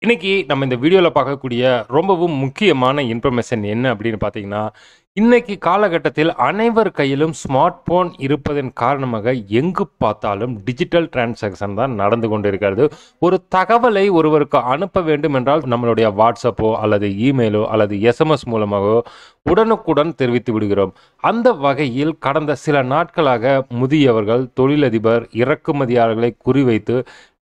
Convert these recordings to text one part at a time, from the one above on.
இன்னைக்கு நம்ம இந்த வீடியோவில் பார்க்கக்கூடிய ரொம்பவும் முக்கியமான இன்ஃபர்மேஷன் என்ன அப்படின்னு பார்த்தீங்கன்னா, இன்னைக்கு காலகட்டத்தில் அனைவர் கையிலும் ஸ்மார்ட் போன் இருப்பதன் காரணமாக எங்கு பார்த்தாலும் டிஜிட்டல் டிரான்சாக்ஷன் தான் நடந்து கொண்டிருக்கிறது. ஒரு தகவலை ஒருவருக்கு அனுப்ப வேண்டும் என்றால் நம்மளுடைய வாட்ஸ்அப்போ அல்லது இமெயிலோ அல்லது எஸ்எம்எஸ் மூலமாகவோ உடனுக்குடன் தெரிவித்து விடுகிறோம். அந்த வகையில் கடந்த சில நாட்களாக முதியவர்கள், தொழிலதிபர், இறக்குமதியாளர்களை குறிவைத்து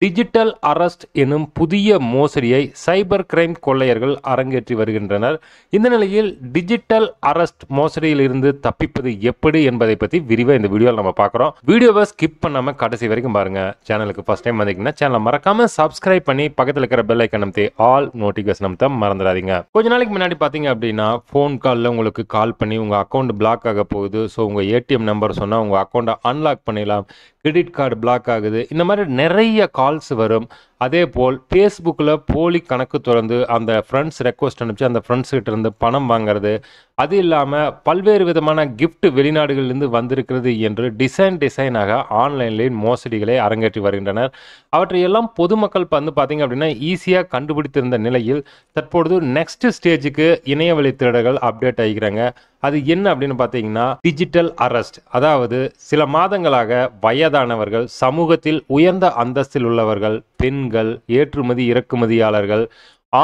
டிஜிட்டல் அரெஸ்ட் எனும் புதிய மோசடியை சைபர் கிரைம் கொள்ளையர்கள் அரங்கேற்றி வருகின்றனர். இந்த நிலையில் டிஜிட்டல் அரெஸ்ட் மோசடியில் இருந்து தப்பிப்பது எப்படி என்பதை பற்றி விரிவாக இந்த வீடியோவில் நம்ம பார்க்குறோம். வீடியோவை ஸ்கிப் பண்ணாமல் கடைசி வரைக்கும் பாருங்க. சேனலுக்கு ஃபர்ஸ்ட் டைம் வந்தீங்கன்னா சேனலை மறக்காம சப்ஸ்கிரைப் பண்ணி பக்கத்தில் இருக்கிற பெல் ஐக்கன் அமைத்து ஆல் நோட்டிஃபிகேஷன் அமைத்த மறந்துடாதீங்க. கொஞ்ச நாளைக்கு முன்னாடி பார்த்தீங்க அப்படின்னா ஃபோன் காலில் உங்களுக்கு கால் பண்ணி உங்கள் அக்கௌண்ட் பிளாக் ஆக போகுது, ஸோ உங்கள் ஏடிஎம் நம்பர் சொன்னால் உங்கள் அக்கௌண்ட்டை அன்லாக் பண்ணிடலாம், கிரெடிட் கார்டு பிளாக் ஆகுது, இந்த மாதிரி நிறைய கால்ஸ் வரும். அதே போல் ஃபேஸ்புக்கில் போலி கணக்கு திறந்து அந்த ஃப்ரெண்ட்ஸ் ரெக்வஸ்ட் அனுப்பிச்சு அந்த ஃப்ரெண்ட்ஸ்கிட்ட இருந்து பணம் வாங்குறது, அது இல்லாமல் பல்வேறு விதமான கிஃப்ட் வெளிநாடுகளிலிருந்து வந்திருக்கிறது என்று டிசைனாக ஆன்லைன்லேயே மோசடிகளை அரங்கேற்றி வருகின்றனர். அவற்றையெல்லாம் பொதுமக்கள் பார்த்தீங்க அப்படின்னா ஈஸியாக கண்டுபிடித்திருந்த நிலையில் தற்பொழுது நெக்ஸ்ட் ஸ்டேஜுக்கு இணையவழி திருடர்கள் அப்டேட் ஆகிக்கிறாங்க. அது என்ன அப்படின்னு பார்த்தீங்கன்னா டிஜிட்டல் அரெஸ்ட். அதாவது சில மாதங்களாக வயதானவர்கள், சமூகத்தில் உயர்ந்த அந்தஸ்தில் உள்ளவர்கள், பெண்கள், ஏற்றுமதி இறக்குமதியாளர்கள்,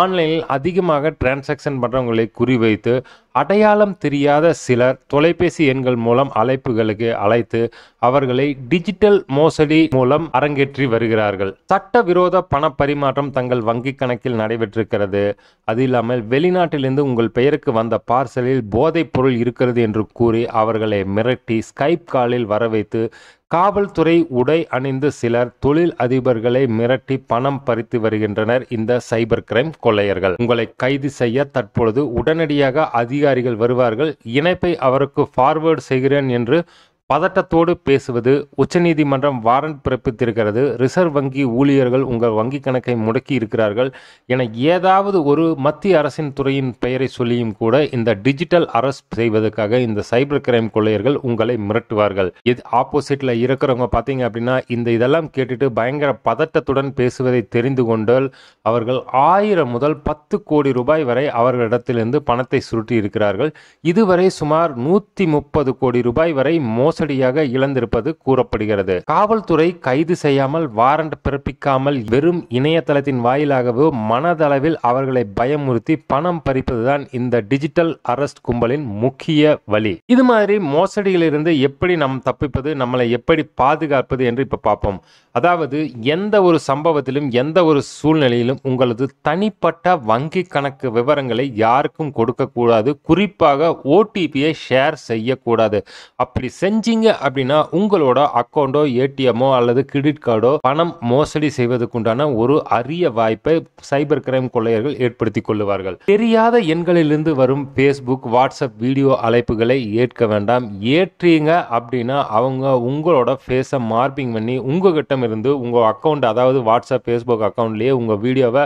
ஆன்லைனில் அதிகமாக டிரான்சாக்ஷன் பண்ணுறவங்களை குறிவைத்து அடையாளம் தெரியாத சிலர் தொலைபேசி எண்கள் மூலம் அழைப்புகளுக்கு அழைத்து அவர்களை டிஜிட்டல் மோசடி மூலம் அரங்கேற்றி வருகிறார்கள். சட்டவிரோத பண பரிமாற்றம் தங்கள் வங்கி கணக்கில் நடைபெற்றிருக்கிறது. அது இல்லாமல் வெளிநாட்டிலிருந்து உங்கள் பெயருக்கு வந்த பார்சலில் போதைப் பொருள் இருக்கிறது என்று கூறி அவர்களை மிரட்டி ஸ்கைப் காலில் வர வைத்து காவல்துறை உடை அணிந்து சிலர் தொழில் அதிபர்களை மிரட்டி பணம் பறித்து வருகின்றனர் இந்த சைபர் கிரைம் கொள்ளையர்கள். உங்களை கைது செய்ய தற்பொழுது உடனடியாக அதிகாரிகள் வருவார்கள். இணைப்பை அவருக்கு ஃபார்வேர்டு செய்கிறேன் என்று பதட்டத்தோடு பேசுவது, உச்சநீதிமன்றம் வாரண்ட் பிறப்பித்திருக்கிறது, ரிசர்வ் வங்கி ஊழியர்கள் உங்கள் வங்கி கணக்கை முடக்கி இருக்கிறார்கள் என ஏதாவது ஒரு மத்திய அரசின் துறையின் பெயரை சொல்லியும் கூட இந்த டிஜிட்டல் அரெஸ்ட் செய்வதற்காக இந்த சைபர் கிரைம் கொள்ளையர்கள் உங்களை மிரட்டுவார்கள். இது ஆப்போசிட்ல இருக்கிறவங்க பார்த்தீங்க அப்படின்னா இதெல்லாம் கேட்டுட்டு பயங்கர பதட்டத்துடன் பேசுவதை தெரிந்து கொண்டால் அவர்கள் 1000 முதல் 10 கோடி ரூபாய் வரை அவர்களிடத்திலிருந்து பணத்தை சுருட்டி இருக்கிறார்கள். இதுவரை சுமார் 130 கோடி ரூபாய் வரை மோசடியாக இழந்திருப்பது கூறப்படுகிறது. காவல்துறை கைது செய்யாமல் வாரண்ட் பிறப்பிக்காமல் வெறும் இணையதளத்தின் வாயிலாகவோ மனதளவில் அவர்களை பயமுறுத்தி பணம் பறிப்பதுதான் இந்த டிஜிட்டல் அரெஸ்ட் கும்பலின் முக்கிய வழி. இது மாதிரி மோசடியிலிருந்து எப்படி நாம் தப்பிப்பது, நம்மளை எப்படி பாதுகாப்பது என்று இப்ப பார்ப்போம். அதாவது எந்த ஒரு சம்பவத்திலும் எந்த ஒரு சூழ்நிலையிலும் உங்களது தனிப்பட்ட வங்கி கணக்கு விவரங்களை யாருக்கும் கொடுக்க கூடாது. குறிப்பாக ஓடிபியை ஷேர் செய்யக்கூடாது. அப்படி செஞ்சீங்க அப்படின்னா உங்களோட அக்கௌண்டோ, ஏடிஎம்மோ அல்லது கிரெடிட் கார்டோ பணம் மோசடி செய்வதற்குண்டான ஒரு அரிய வாய்ப்பை சைபர் கிரைம் கொள்ளையர்கள் ஏற்படுத்திக் கொள்ளுவார்கள். தெரியாத எண்களிலிருந்து வரும் ஃபேஸ்புக், வாட்ஸ்அப் வீடியோ அழைப்புகளை ஏற்க வேண்டாம். ஏற்றீங்க அப்படின்னா அவங்க உங்களோட ஃபேஸை மார்பிங் பண்ணி உங்ககிட்ட இருந்து உங்க அக்கௌண்ட், அதாவது வாட்ஸ்அப், ஃபேஸ்புக் அக்கௌண்ட்லயே உங்க வீடியோவை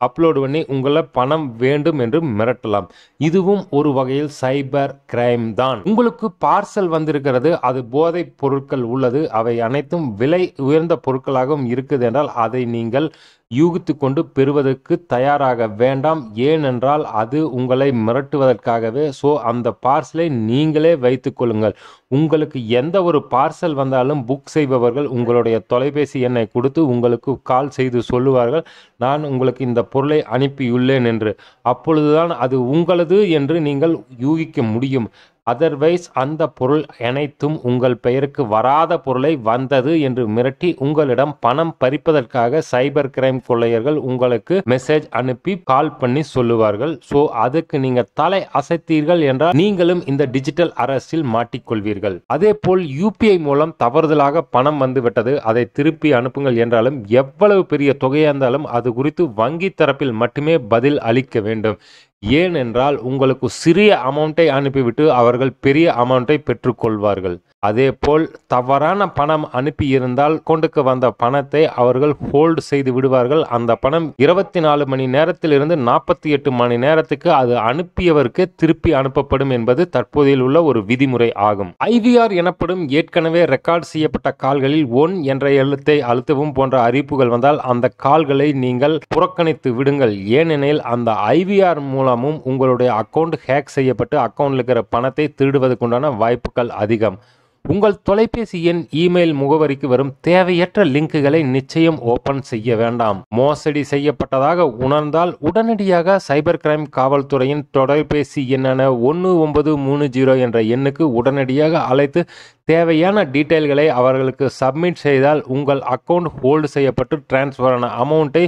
அப்லோட் பண்ணி உங்களை பணம் வேண்டும் என்று மிரட்டலாம். இதுவும் ஒரு வகையில் சைபர் கிரைம் தான். உங்களுக்கு பார்சல் வந்திருக்கிறது, அது போதைப் பொருட்கள் உள்ளது, அவை அனைத்தும் விலை உயர்ந்த பொருட்களாகவும் இருக்குது என்றால் அதை நீங்கள் யூகித்து கொண்டு பெறுவதற்கு தயாராக வேண்டாம். ஏனென்றால் அது உங்களை மிரட்டுவதற்காகவே. ஸோ அந்த பார்சலை நீங்களே வைத்துக் கொள்ளுங்கள். உங்களுக்கு எந்த ஒரு பார்சல் வந்தாலும் புக் செய்பவர்கள் உங்களுடைய தொலைபேசி எண்ணை கொடுத்து உங்களுக்கு கால் செய்து சொல்லுவார்கள், நான் உங்களுக்கு இந்த பொருளை அனுப்பியுள்ளேன் என்று. அப்பொழுதுதான் அது உங்களது என்று நீங்கள் யூகிக்க முடியும். அதர்வைஸ் அந்த பொருள் அனைத்தும் உங்கள் பெயருக்கு வராத பொருளை வந்தது என்று மிரட்டி உங்களிடம் பணம் பறிப்பதற்காக சைபர் கிரைம் கொள்ளையர்கள் உங்களுக்கு மெசேஜ் அனுப்பி கால் பண்ணி சொல்லுவார்கள். ஸோ அதுக்கு நீங்க தலை அசைத்தீர்கள் என்றால் நீங்களும் இந்த டிஜிட்டல் அரெஸ்டில் மாட்டிக்கொள்வீர்கள். அதே போல் யூபிஐ மூலம் தவறுதலாக பணம் வந்துவிட்டது, அதை திருப்பி அனுப்புங்கள் என்றாலும் எவ்வளவு பெரிய தொகையாக இருந்தாலும் அது குறித்து வங்கி தரப்பில் மட்டுமே பதில் அளிக்க வேண்டும். ஏனென்றால் உங்களுக்கு சிறிய அமௌண்ட்டை அனுப்பிவிட்டு அவர்கள் பெரிய அமௌண்ட்டை பெற்றுக்கொள்வார்கள். அதேபோல் தவறான பணம் அனுப்பியிருந்தால் அக்கவுண்டுக்கு வந்த பணத்தை அவர்கள் ஹோல்டு செய்து விடுவார்கள். அந்த பணம் 24 மணி நேரத்திலிருந்து 48 மணி நேரத்துக்கு அது அனுப்பியவருக்கு திருப்பி அனுப்பப்படும் என்பது தற்போதையில் உள்ள ஒரு விதிமுறை ஆகும். ஐவிஆர் எனப்படும் ஏற்கனவே ரெக்கார்ட் செய்யப்பட்ட கால்களில் 1 என்ற எழுத்தை அழுத்தவும் போன்ற அறிவிப்புகள் வந்தால் அந்த கால்களை நீங்கள் புறக்கணித்து விடுங்கள். ஏனெனில் அந்த ஐவிஆர் மூலமும் உங்களுடைய அக்கவுண்ட் ஹேக் செய்யப்பட்டு அக்கவுண்டில் இருக்கிற பணத்தை திருடுவதற்குண்டான வாய்ப்புகள் அதிகம். உங்கள் தொலைபேசி எண், இமெயில் முகவரிக்கு வரும் தேவையற்ற லிங்குகளை நிச்சயம் ஓபன் செய்ய வேண்டாம். மோசடி செய்யப்பட்டதாக உணர்ந்தால் உடனடியாக சைபர் கிரைம் காவல்துறையின் தொலைபேசி எண்ணான 1930 என்ற எண்ணுக்கு உடனடியாக அழைத்து தேவையான டீட்டெயில்களை அவர்களுக்கு சப்மிட் செய்தால் உங்கள் அக்கவுண்ட் ஹோல்டு செய்யப்பட்டு டிரான்ஸ்ஃபர் ஆன அமௌண்ட்டை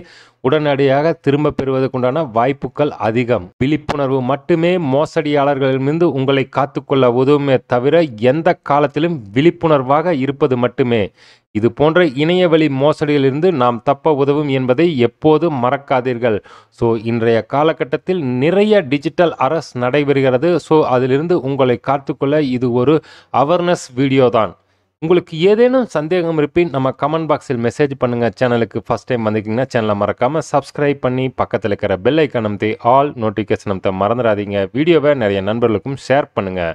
உடனடியாக திரும்ப பெறுவதற்குண்டான வாய்ப்புகள் அதிகம். விழிப்புணர்வு மட்டுமே மோசடியாளர்களிடமிருந்து உங்களை காத்துக்கொள்ள உதவுமே தவிர எந்த காலத்திலும் விழிப்புணர்வாக இருப்பது மட்டுமே இது போன்ற இணையவழி மோசடியிலிருந்து நாம் தப்ப உதவும் என்பதை எப்போதும் மறக்காதீர்கள். ஸோ இன்றைய காலகட்டத்தில் நிறைய டிஜிட்டல் அரெஸ்ட் நடைபெறுகிறது. ஸோ அதிலிருந்து உங்களை காத்துக்கொள்ள இது ஒரு அவேர்னஸ் வீடியோ தான். உங்களுக்கு ஏதேனும் சந்தேகம் இருப்பின் நம்ம கமெண்ட் பாக்ஸில் மெசேஜ் பண்ணுங்கள். சேனலுக்கு ஃபஸ்ட் டைம் வந்திருக்கீங்கன்னா சேனலை மறக்காமல் சப்ஸ்கிரைப் பண்ணி பக்கத்தில் இருக்கிற பெல் ஐக்கான் அமைத்து ஆல் நோட்டிஃபிகேஷன் அமைத்த மறந்துடாதீங்க. வீடியோவை நிறைய நண்பர்களுக்கும் ஷேர் பண்ணுங்கள்.